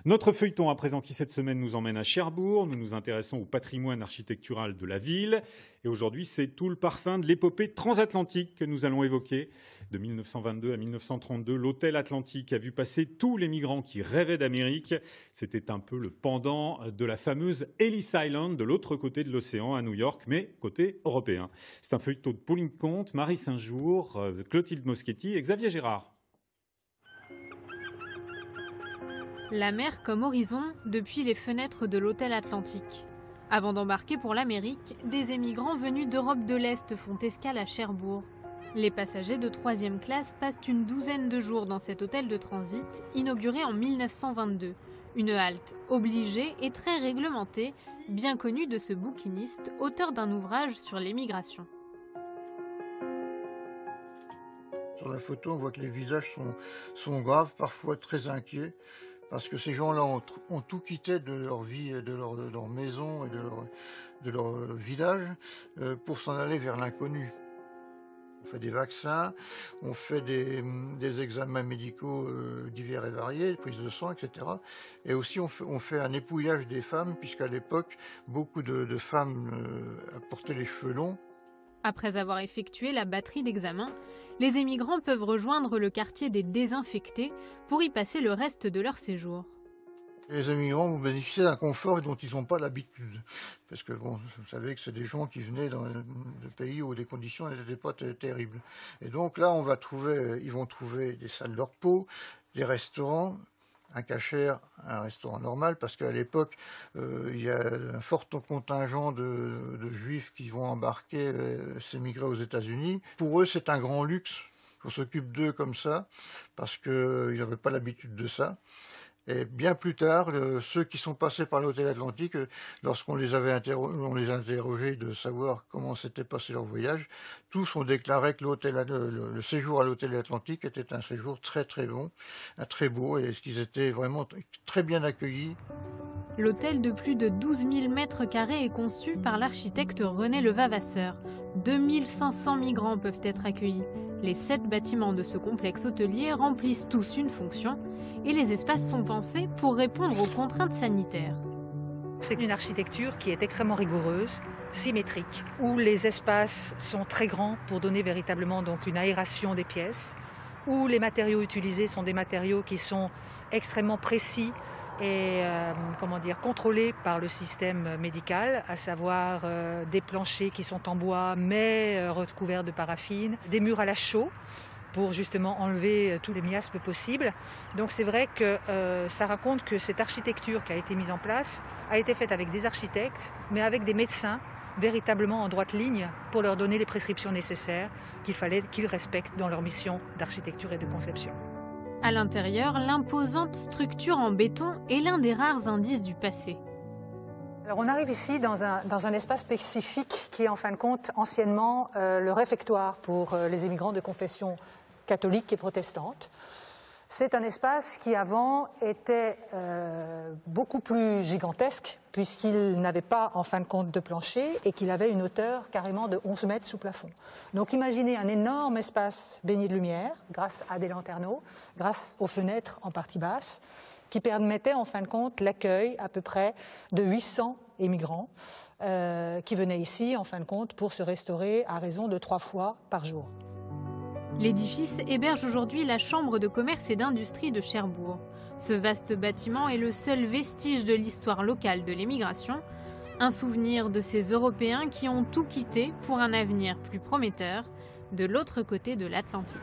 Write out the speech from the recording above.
Notre feuilleton à présent qui cette semaine nous emmène à Cherbourg. Nous nous intéressons au patrimoine architectural de la ville. Et aujourd'hui, c'est tout le parfum de l'épopée transatlantique que nous allons évoquer. De 1922 à 1932, l'hôtel Atlantique a vu passer tous les migrants qui rêvaient d'Amérique. C'était un peu le pendant de la fameuse Ellis Island de l'autre côté de l'océan à New York, mais côté européen. C'est un feuilleton de Pauline Comte, Marie Saint-Jour, Clotilde Moschetti et Xavier Gérard. La mer comme horizon depuis les fenêtres de l'hôtel Atlantique. Avant d'embarquer pour l'Amérique, des émigrants venus d'Europe de l'Est font escale à Cherbourg. Les passagers de 3e classe passent une douzaine de jours dans cet hôtel de transit, inauguré en 1922. Une halte obligée et très réglementée, bien connue de ce bouquiniste, auteur d'un ouvrage sur l'émigration. Sur la photo, on voit que les visages sont graves, parfois très inquiets. Parce que ces gens-là ont tout quitté de leur vie, de leur maison et de leur village pour s'en aller vers l'inconnu. On fait des vaccins, on fait des examens médicaux divers et variés, des prises de sang, etc. Et aussi on fait un épouillage des femmes, puisqu'à l'époque, beaucoup de femmes portaient les cheveux longs. Après avoir effectué la batterie d'examens, les émigrants peuvent rejoindre le quartier des désinfectés pour y passer le reste de leur séjour. Les émigrants vont bénéficier d'un confort dont ils n'ont pas l'habitude. Parce que bon, vous savez que c'est des gens qui venaient de pays où les conditions n'étaient pas terribles. Et donc là, ils vont trouver des salles de repos, des restaurants, un cachère, un restaurant normal, parce qu'à l'époque, il y a un fort contingent de juifs qui vont embarquer, s'émigrer aux États-Unis. Pour eux, c'est un grand luxe qu'on s'occupe d'eux comme ça, parce qu'ils n'avaient pas l'habitude de ça. Et bien plus tard, ceux qui sont passés par l'hôtel Atlantique, lorsqu'on les avait interrogés de savoir comment s'était passé leur voyage, tous ont déclaré que le séjour à l'hôtel Atlantique était un séjour très très long, très beau, et qu'ils étaient vraiment très bien accueillis. L'hôtel de plus de 12 000 mètres carrés est conçu par l'architecte René Levavasseur. 2500 migrants peuvent être accueillis. Les 7 bâtiments de ce complexe hôtelier remplissent tous une fonction et les espaces sont pensés pour répondre aux contraintes sanitaires. C'est une architecture qui est extrêmement rigoureuse, symétrique, où les espaces sont très grands pour donner véritablement donc une aération des pièces, où les matériaux utilisés sont des matériaux qui sont extrêmement précis et contrôlés par le système médical, à savoir des planchers qui sont en bois mais recouverts de paraffine, des murs à la chaux pour justement enlever tous les miasmes possibles. Donc c'est vrai que ça raconte que cette architecture qui a été mise en place a été faite avec des architectes, mais avec des médecins véritablement en droite ligne pour leur donner les prescriptions nécessaires qu'il fallait qu'ils respectent dans leur mission d'architecture et de conception. À l'intérieur, l'imposante structure en béton est l'un des rares indices du passé. Alors on arrive ici dans un espace spécifique qui est en fin de compte anciennement le réfectoire pour les immigrants de confession catholique et protestante. C'est un espace qui avant était beaucoup plus gigantesque puisqu'il n'avait pas en fin de compte de plancher et qu'il avait une hauteur carrément de 11 mètres sous plafond. Donc imaginez un énorme espace baigné de lumière grâce à des lanterneaux, grâce aux fenêtres en partie basse, qui permettait en fin de compte l'accueil à peu près de 800 émigrants qui venaient ici en fin de compte pour se restaurer à raison de 3 fois par jour. L'édifice héberge aujourd'hui la Chambre de commerce et d'industrie de Cherbourg. Ce vaste bâtiment est le seul vestige de l'histoire locale de l'émigration, un souvenir de ces Européens qui ont tout quitté pour un avenir plus prometteur de l'autre côté de l'Atlantique.